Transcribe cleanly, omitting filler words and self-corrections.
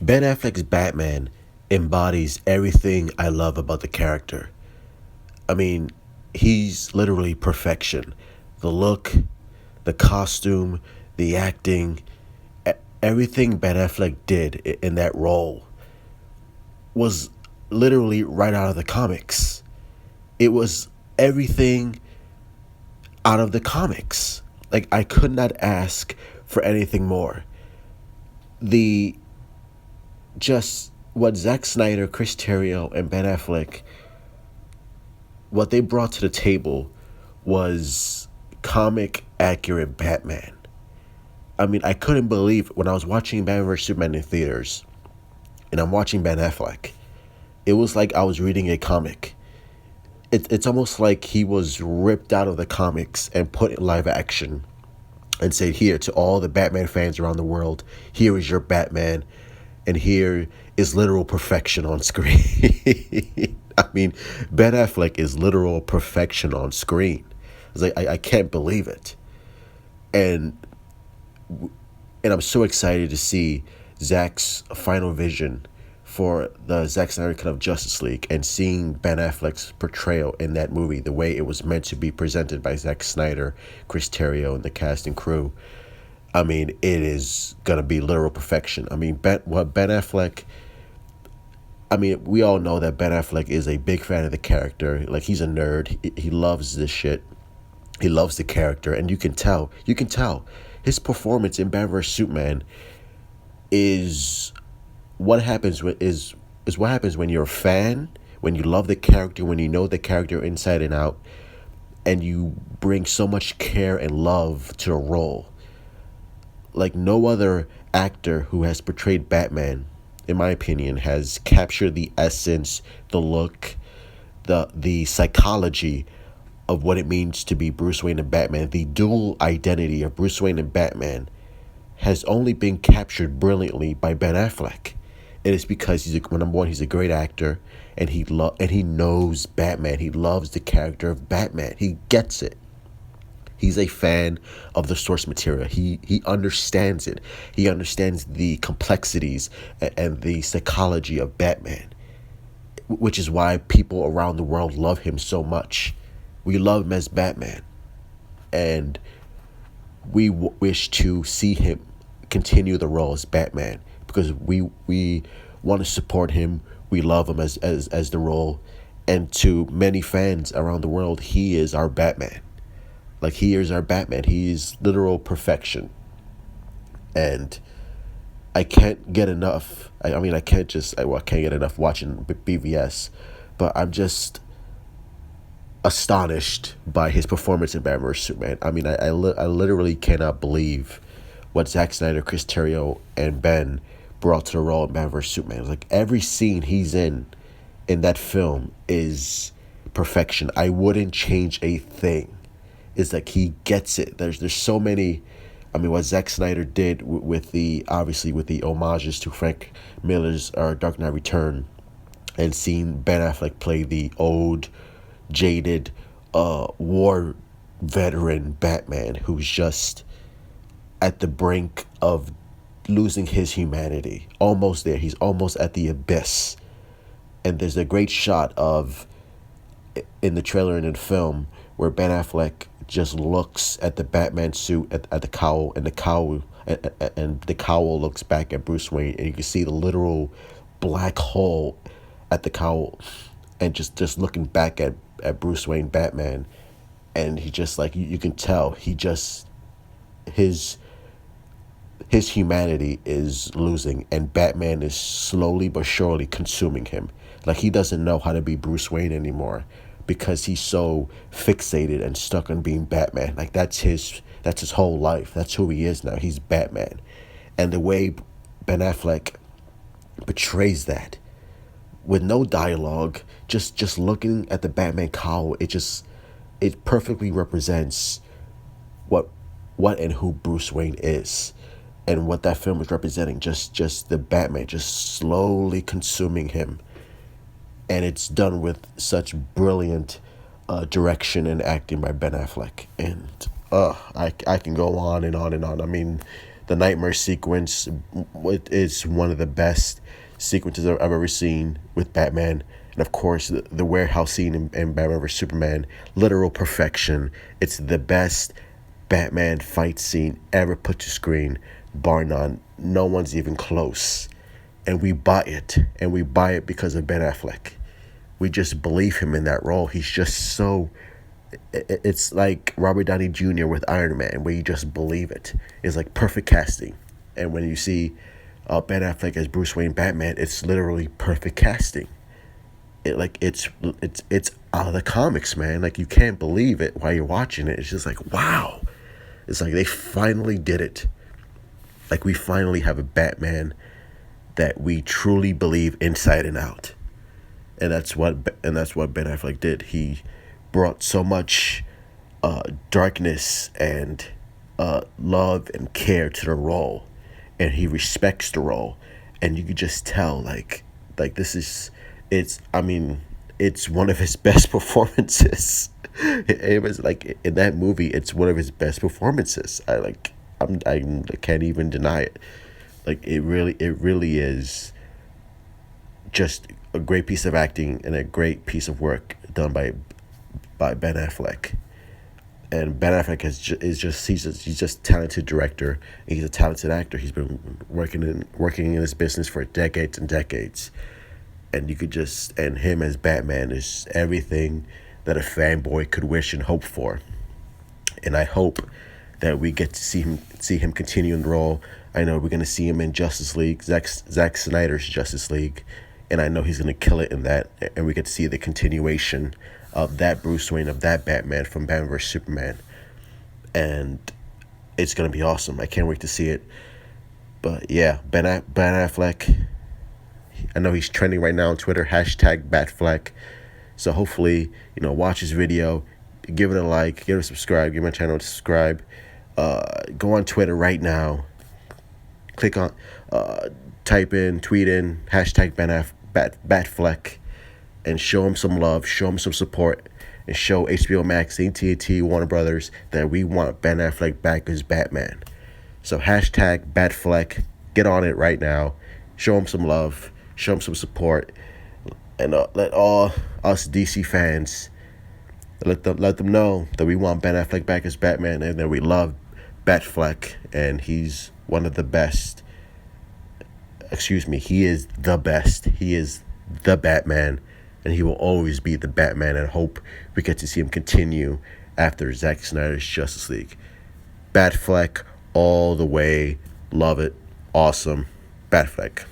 Ben Affleck's Batman embodies everything I love about the character. I mean, he's literally perfection. The look, the costume, the acting, everything Ben Affleck did in that role was literally right out of the comics. It was everything out of the comics. Like, I could not ask for anything more. The just what Zack Snyder, Chris Terrio, and Ben Affleck, what they brought to the table was comic accurate Batman. I mean, I couldn't believe when I was watching Batman vs Superman in theaters, and I'm watching Ben Affleck. It was like I was reading a comic. It's almost like he was ripped out of the comics and put in live action and said, here, to all the Batman fans around the world, here is your Batman, and here is literal perfection on screen. I mean, Ben Affleck is literal perfection on screen. It's like, I can't believe it. And and I'm so excited to see Zack's final vision for the Zack Snyder cut of Justice League, and seeing Ben Affleck's portrayal in that movie, the way it was meant to be presented by Zack Snyder, Chris Terrio, and the cast and crew. I mean, it is gonna be literal perfection. I mean, Ben Affleck. I mean, we all know that Ben Affleck is a big fan of the character. Like, he's a nerd. He loves this shit. He loves the character, and you can tell. You can tell his performance in Batman vs Superman is what happens is what happens when you're a fan, when you love the character, when you know the character inside and out, and you bring so much care and love to a role. Like, no other actor who has portrayed Batman, in my opinion, has captured the essence, the look, the psychology of what it means to be Bruce Wayne and Batman. The dual identity of Bruce Wayne and Batman has only been captured brilliantly by Ben Affleck. It is because number one, he's a great actor, and he knows Batman. He loves the character of Batman. He gets it. He's a fan of the source material. He understands it. He understands the complexities and the psychology of Batman, which is why people around the world love him so much. We love him as Batman, and we wish to see him continue the role as Batman, because we want to support him. We love him as the role, and to many fans around the world, he is our Batman. Like, he is our Batman. He is literal perfection, and I can't get enough. I mean, I can't get enough watching BVS, but I'm just astonished by his performance in Batman vs Superman. I mean, I literally cannot believe what Zack Snyder, Chris Terrio, and Ben brought to the role in Batman vs Superman. Like, every scene he's in that film is perfection. I wouldn't change a thing. It's like, he gets it. There's so many. I mean, what Zack Snyder did with the homages to Frank Miller's Dark Knight Return, and seeing Ben Affleck play the old, jaded, war veteran Batman who's just at the brink of losing his humanity. Almost there. He's almost at the abyss. And there's a great shot in the trailer and in the film where Ben Affleck just looks at the Batman suit, at the cowl, and the cowl looks back at Bruce Wayne, and you can see the literal black hole at the cowl, and just looking back at Bruce Wayne Batman, and he just, like, you can tell he just his humanity is losing, and Batman is slowly but surely consuming him. Like, he doesn't know how to be Bruce Wayne anymore, because he's so fixated and stuck on being Batman. Like, that's his whole life. That's who he is now. He's Batman. And the way Ben Affleck portrays that, with no dialogue, just looking at the Batman cowl, it perfectly represents what and who Bruce Wayne is, and what that film is representing. Just the Batman just slowly consuming him. And it's done with such brilliant direction and acting by Ben Affleck. And I can go on and on and on. I mean, The nightmare sequence is one of the best sequences I've ever seen with Batman. And of course, the warehouse scene in Batman vs Superman, literal perfection. It's the best Batman fight scene ever put to screen, bar none. No one's even close. And we buy it. And we buy it because of Ben Affleck. We just believe him in that role. He's just so... It's like Robert Downey Jr. with Iron Man, where you just believe it. It's like perfect casting. And when you see Ben Affleck as Bruce Wayne Batman, it's literally perfect casting. It's out of the comics, man. Like, you can't believe it while you're watching it. It's just like, wow. It's like they finally did it. Like, we finally have a Batman that we truly believe inside and out. And that's what Ben Affleck did. He brought so much darkness and love and care to the role, and he respects the role, and you could just tell like this is it's one of his best performances. It was like in that movie, it's one of his best performances. I can't even deny it. Like it really is just a great piece of acting and a great piece of work done by Ben Affleck. And Ben Affleck he's just a talented director. He's a talented actor. He's been working in this business for decades and decades. And and him as Batman is everything that a fanboy could wish and hope for. And I hope that we get to see him continue in the role. I know we're gonna see him in Justice League, Zack Snyder's Justice League, and I know he's gonna kill it in that. And we get to see the continuation of that Bruce Wayne, of that Batman from Batman vs Superman, and it's gonna be awesome. I can't wait to see it. But yeah, Ben Affleck. I know he's trending right now on Twitter, #Batfleck. So hopefully, watch his video, give it a like, give it a subscribe, give my channel a subscribe. Go on Twitter right now. Click on, type in, tweet in, #Batfleck, and show him some love, show him some support, and show HBO Max, AT&T, Warner Brothers that we want Ben Affleck back as Batman. So #Batfleck, get on it right now. Show him some love, show him some support, and let all us DC fans let them know that we want Ben Affleck back as Batman, and that we love Batfleck, and he's one of the best. Excuse me, he is the best. He is the Batman, and he will always be the Batman, and I hope we get to see him continue after Zack Snyder's Justice League. Batfleck all the way. Love it. Awesome. Batfleck.